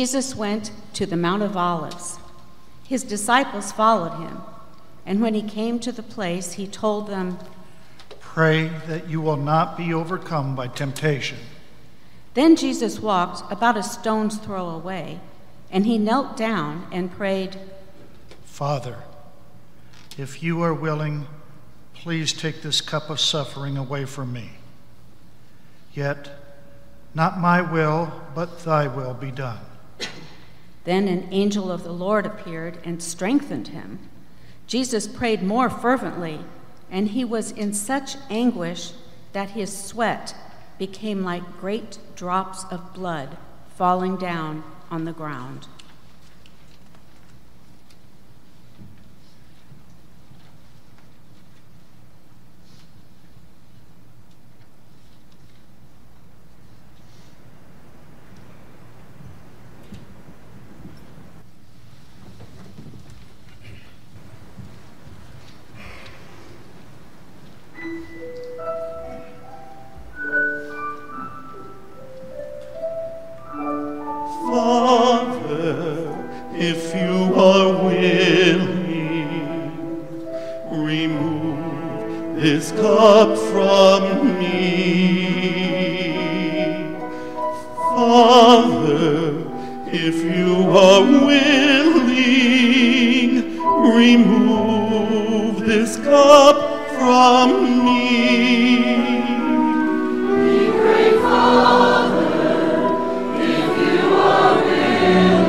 Jesus went to the Mount of Olives. His disciples followed him, and when he came to the place, he told them, "Pray that you will not be overcome by temptation." Then Jesus walked about a stone's throw away, and he knelt down and prayed, "Father, if you are willing, please take this cup of suffering away from me. Yet, not my will, but thy will be done." Then an angel of the Lord appeared and strengthened him. Jesus prayed more fervently, and he was in such anguish that his sweat became like great drops of blood falling down on the ground. If you are willing, remove this cup from me. Father, if you are willing, remove this cup from me. We pray, Father, if you are willing,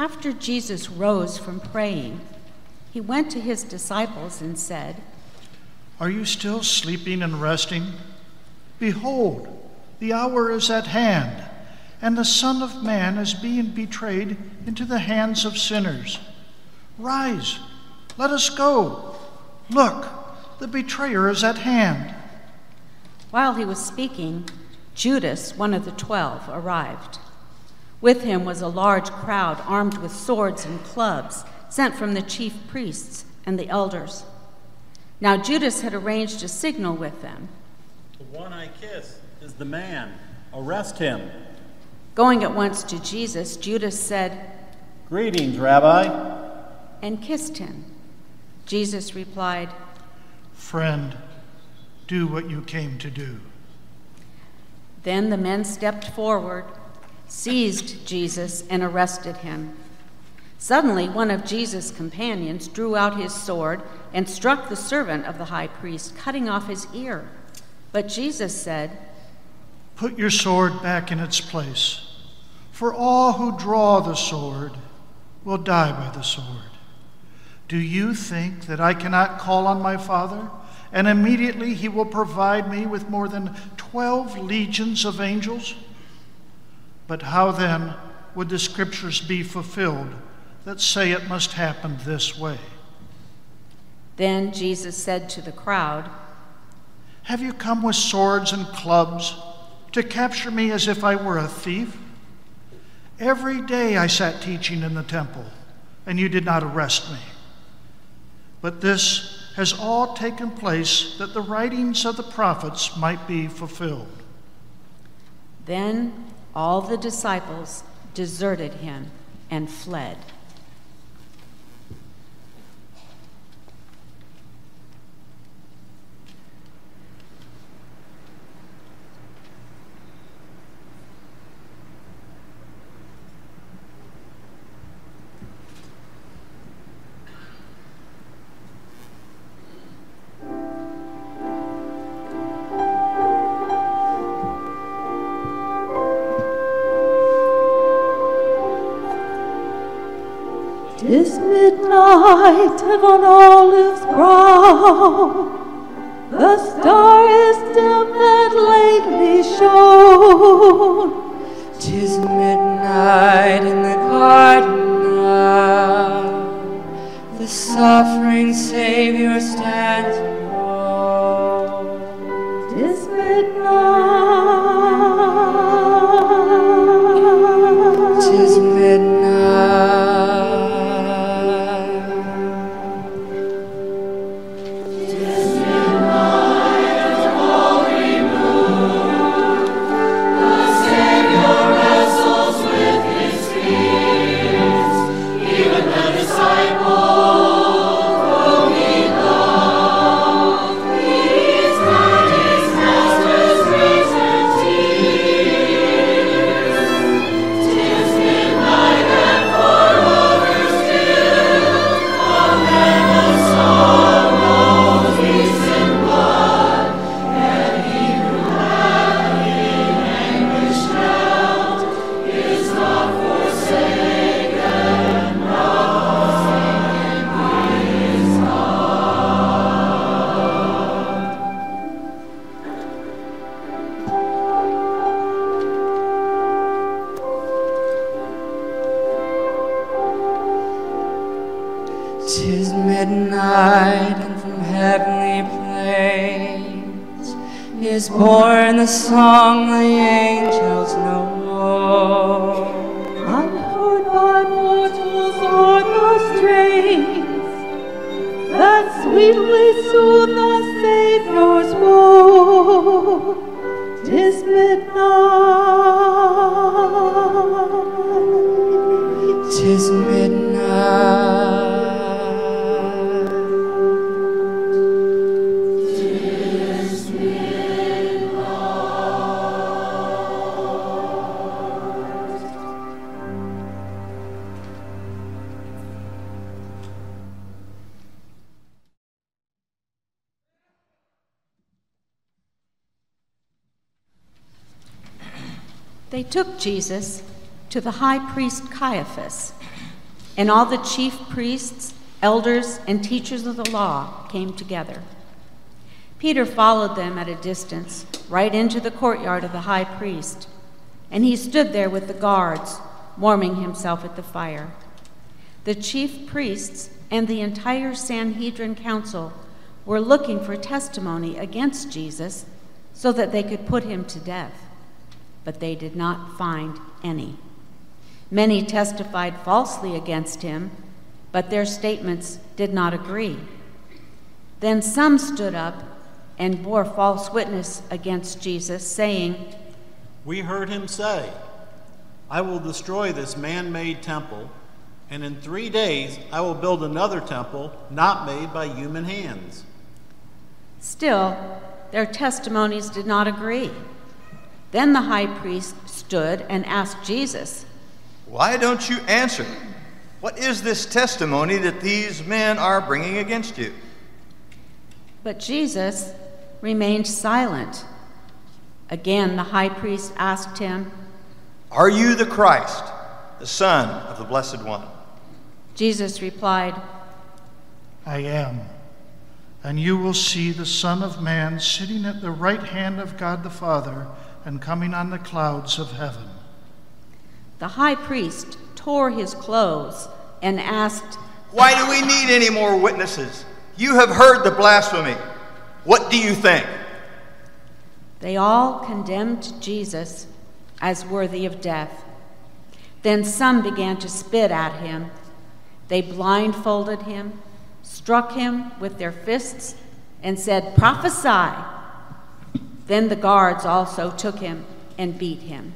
After Jesus rose from praying, he went to his disciples and said, "Are you still sleeping and resting? Behold, the hour is at hand, and the Son of Man is being betrayed into the hands of sinners. Rise, let us go. Look, the betrayer is at hand." While he was speaking, Judas, one of the 12, arrived. With him was a large crowd armed with swords and clubs, sent from the chief priests and the elders. Now Judas had arranged a signal with them. "The one I kiss is the man. Arrest him." Going at once to Jesus, Judas said, "Greetings, Rabbi," and kissed him. Jesus replied, "Friend, do what you came to do." Then the men stepped forward, seized Jesus, and arrested him. Suddenly, one of Jesus' companions drew out his sword and struck the servant of the high priest, cutting off his ear. But Jesus said, "Put your sword back in its place, for all who draw the sword will die by the sword. Do you think that I cannot call on my Father, and immediately he will provide me with more than 12 legions of angels? But how then would the scriptures be fulfilled that say it must happen this way?" Then Jesus said to the crowd, "Have you come with swords and clubs to capture me as if I were a thief? Every day I sat teaching in the temple, and you did not arrest me. But this has all taken place that the writings of the prophets might be fulfilled." Then all the disciples deserted him and fled. Tis midnight and on Olive's brow the star is dim and lately shone. 'Tis midnight in the garden now, the suffering Savior stands alone. 'Tis midnight. 'Tis midnight.'Tis midnight and from heavenly plains is born the song the angels know. Unheard by mortals are the strains that sweetly soothe the Savior's woe. 'Tis midnight. 'Tis midnight. They took Jesus to the high priest Caiaphas, and all the chief priests, elders, and teachers of the law came together. Peter followed them at a distance, right into the courtyard of the high priest, and he stood there with the guards, warming himself at the fire. The chief priests and the entire Sanhedrin council were looking for testimony against Jesus so that they could put him to death, but they did not find any. Many testified falsely against him, but their statements did not agree. Then some stood up and bore false witness against Jesus, saying, "We heard him say, 'I will destroy this man-made temple, and in 3 days I will build another temple not made by human hands.'" Still, their testimonies did not agree. Then the high priest stood and asked Jesus, "Why don't you answer? What is this testimony that these men are bringing against you?" But Jesus remained silent. Again, the high priest asked him, "Are you the Christ, the Son of the Blessed One?" Jesus replied, "I am. And you will see the Son of Man sitting at the right hand of God the Father and coming on the clouds of heaven." The high priest tore his clothes and asked, "Why do we need any more witnesses? You have heard the blasphemy. What do you think?" They all condemned Jesus as worthy of death. Then some began to spit at him. They blindfolded him, struck him with their fists, and said, "Prophesy!" Then the guards also took him and beat him.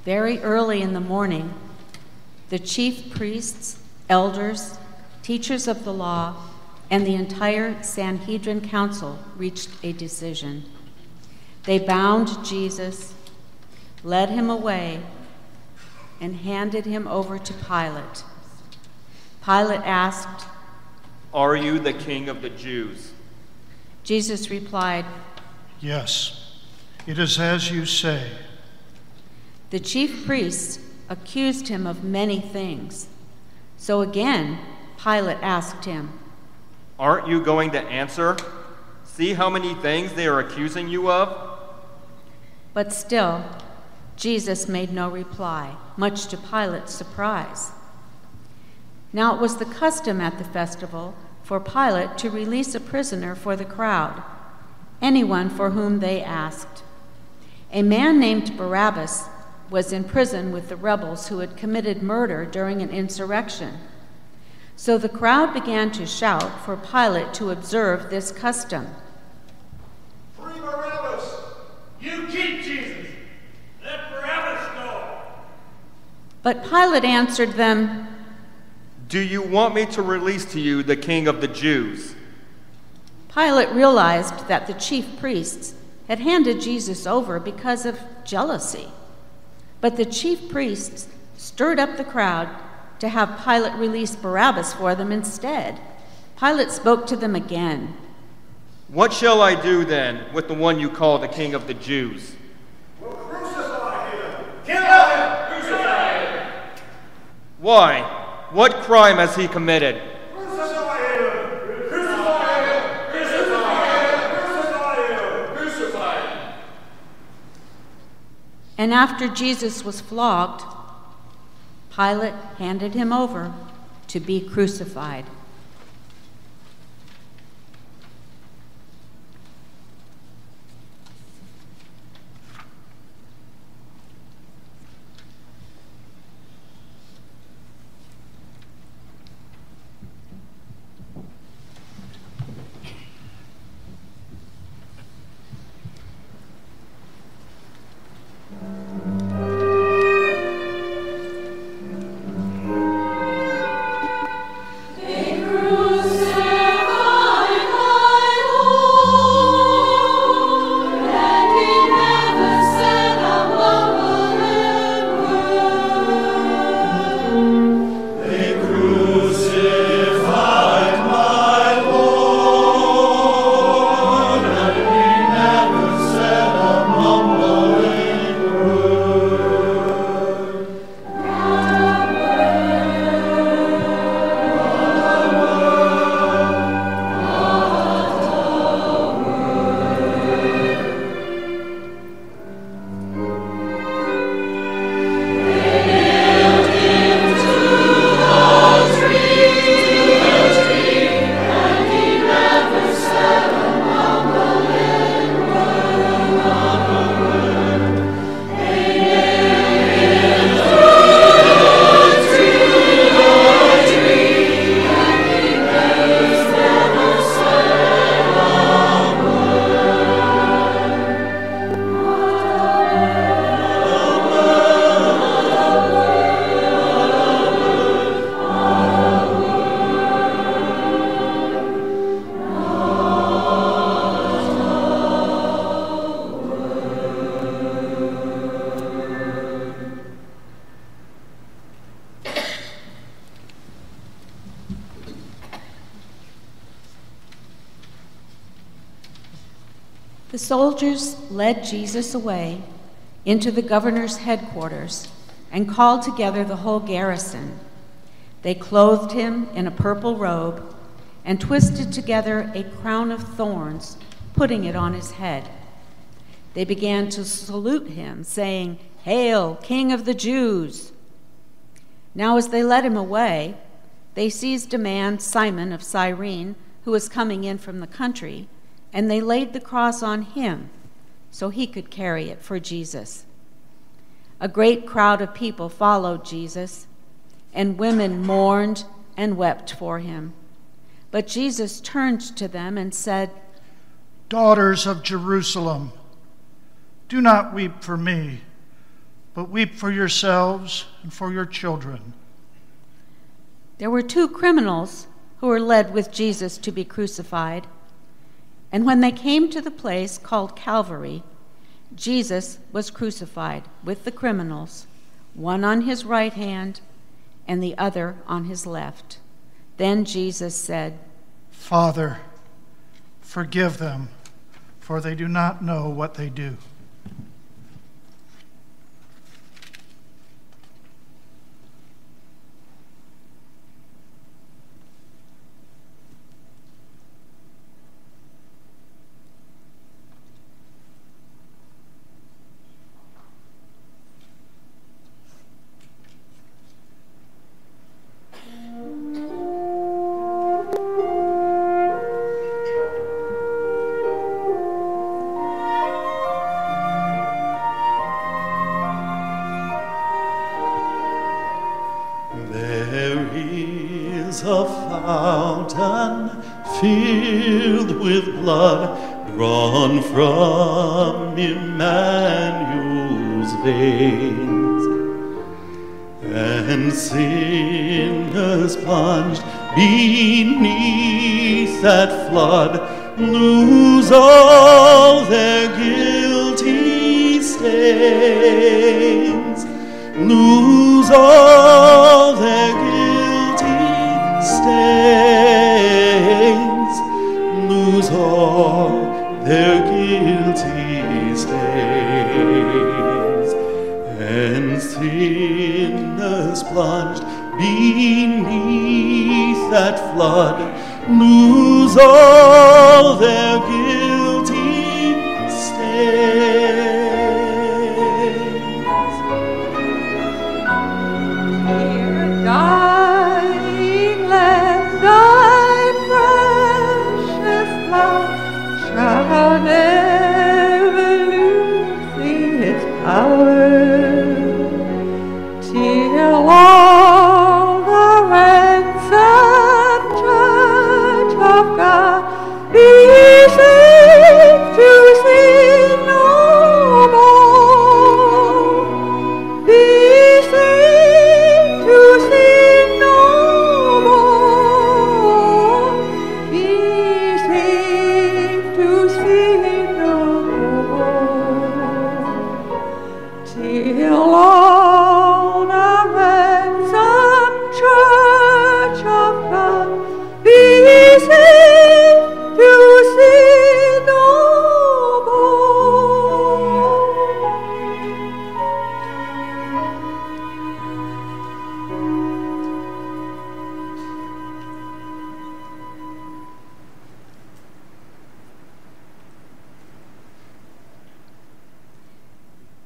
Very early in the morning, the chief priests, elders, teachers of the law, and the entire Sanhedrin council reached a decision. They bound Jesus, led him away, and handed him over to Pilate. Pilate asked, "Are you the king of the Jews?" Jesus replied, "Yes, it is as you say." The chief priests accused him of many things. So again, Pilate asked him, "Aren't you going to answer? See how many things they are accusing you of?" But still, Jesus made no reply, much to Pilate's surprise. Now it was the custom at the festival for Pilate to release a prisoner for the crowd, anyone for whom they asked. A man named Barabbas was in prison with the rebels who had committed murder during an insurrection. So the crowd began to shout for Pilate to observe this custom. "Free Barabbas! You keep Jesus! Let Barabbas go!" But Pilate answered them, "Do you want me to release to you the king of the Jews?" Pilate realized that the chief priests had handed Jesus over because of jealousy. But the chief priests stirred up the crowd to have Pilate release Barabbas for them instead. Pilate spoke to them again. What shall I do then with the one you call the King of the Jews? We'll crucify him! Kill him! Crucify him! Why? What crime has he committed? Crucify him! Crucify him! Crucify him! Crucify him! Crucify him! And after Jesus was flogged, Pilate handed him over to be crucified. The soldiers led Jesus away into the governor's headquarters and called together the whole garrison. They clothed him in a purple robe and twisted together a crown of thorns, putting it on his head. They began to salute him, saying, "Hail, King of the Jews!" Now as they led him away, they seized a man, Simon of Cyrene, who was coming in from the country, and they laid the cross on him so he could carry it for Jesus. A great crowd of people followed Jesus, and women mourned and wept for him. But Jesus turned to them and said, "Daughters of Jerusalem, do not weep for me, but weep for yourselves and for your children." There were 2 criminals who were led with Jesus to be crucified. And when they came to the place called Calvary, Jesus was crucified with the criminals, one on his right hand and the other on his left. Then Jesus said, "Father, forgive them, for they do not know what they do." A fountain filled with blood drawn from Emmanuel's veins, and sinners plunged beneath that flood lose all their guilty stains, lose all their guilty stains, lose all their guilty stains, and sinners plunged beneath that flood lose all their guilty stains. Dear dying land, thy precious blood shall never lose its power, till all the ransomed church of God be saved to sin no more, be saved to sin no more, be saved to sin no more, till all the ransomed church of God be saved to sin no more.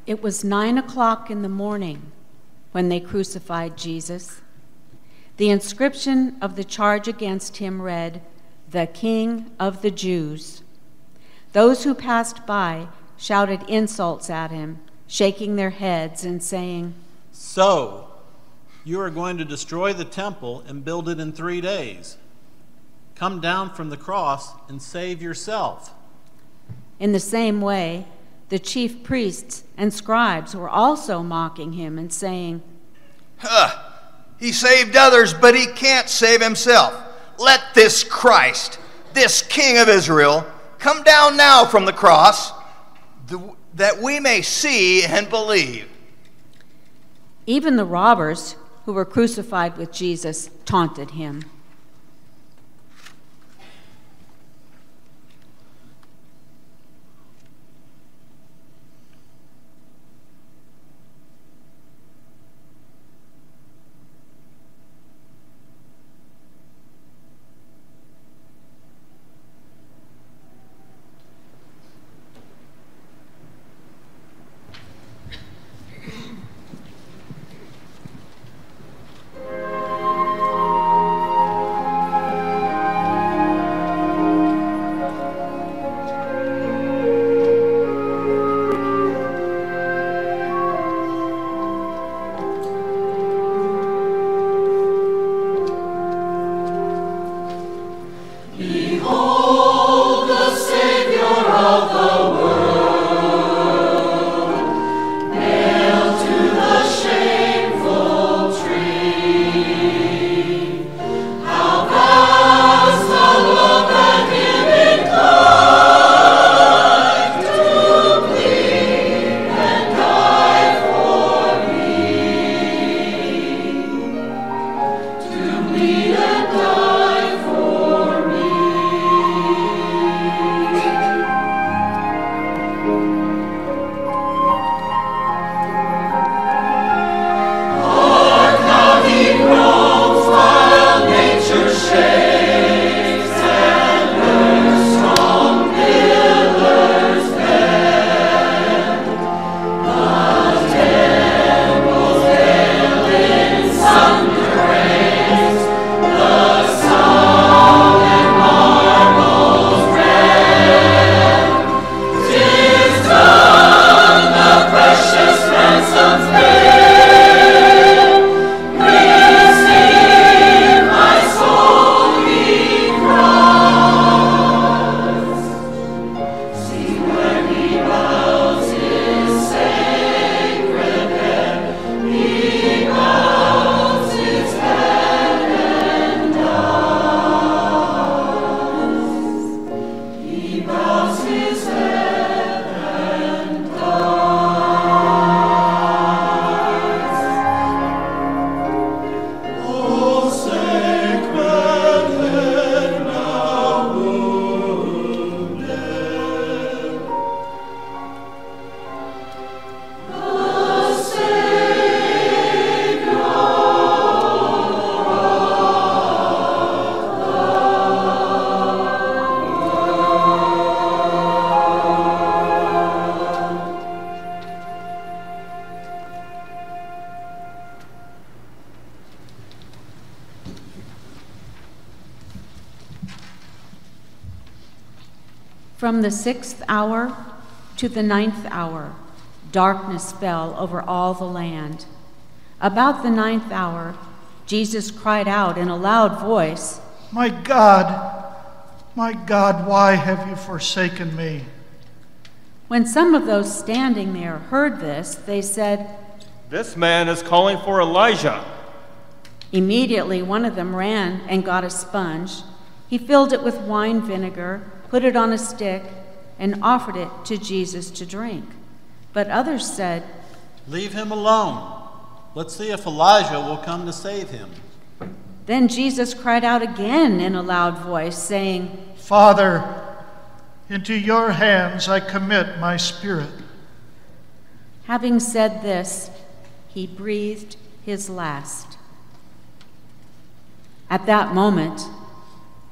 It was 9 o'clock in the morning when they crucified Jesus. The inscription of the charge against him read, "The King of the Jews." Those who passed by shouted insults at him, shaking their heads and saying, So, you are going to destroy the temple and build it in 3 days. Come down from the cross and save yourself. In the same way, the chief priests and scribes were also mocking him and saying, He saved others, but he can't save himself. Let this Christ, this King of Israel, come down now from the cross, that we may see and believe. Even the robbers who were crucified with Jesus taunted him. From the 6th hour to the 9th hour, darkness fell over all the land. About the 9th hour, Jesus cried out in a loud voice, my God, why have you forsaken me?" When some of those standing there heard this, they said, "This man is calling for Elijah." Immediately one of them ran and got a sponge. He filled it with wine vinegar, put it on a stick, and offered it to Jesus to drink. But others said, "Leave him alone. Let's see if Elijah will come to save him." Then Jesus cried out again in a loud voice, saying, "Father, into your hands I commit my spirit." Having said this, he breathed his last. At that moment,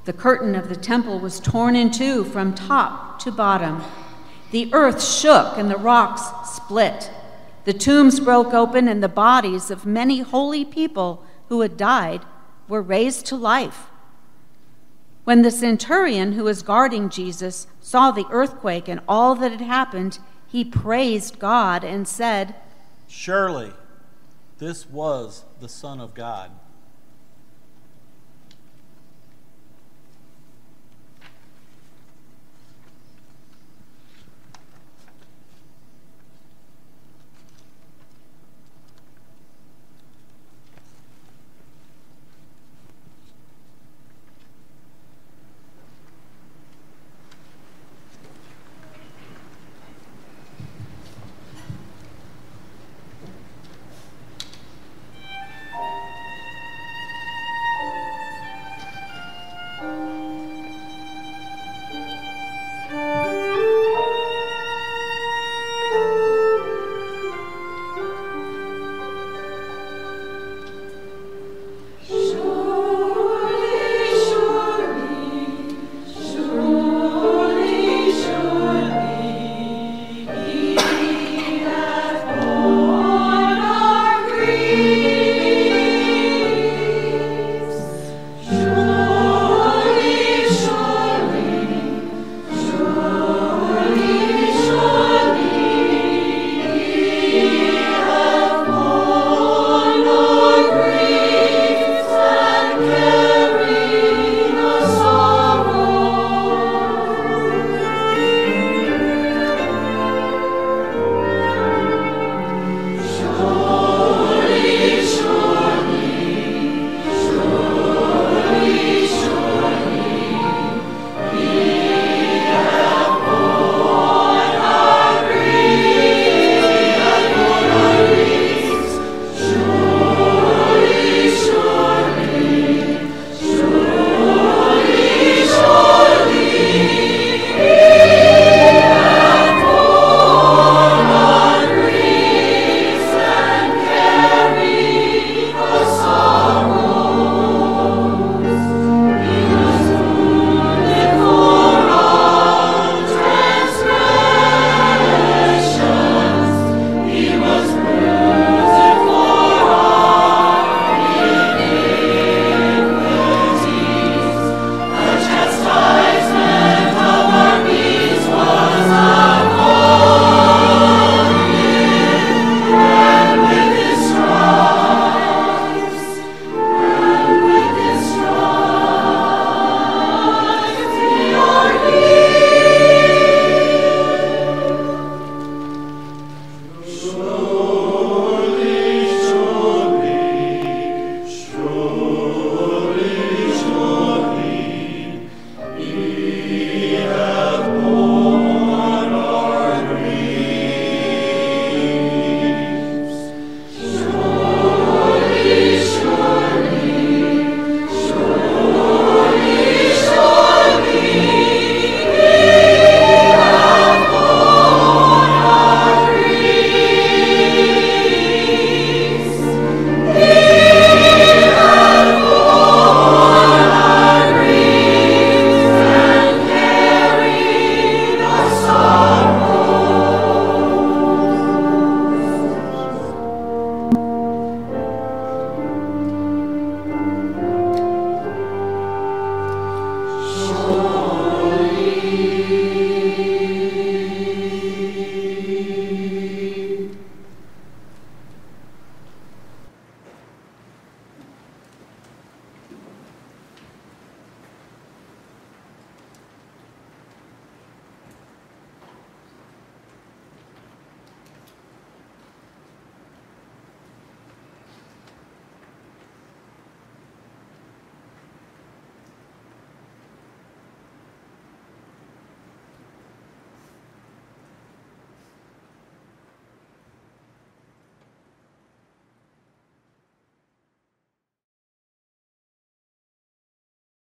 the curtain of the temple was torn in two from top to bottom. The earth shook and the rocks split. The tombs broke open, and the bodies of many holy people who had died were raised to life. When the centurion who was guarding Jesus saw the earthquake and all that had happened, he praised God and said, "Surely this was the Son of God."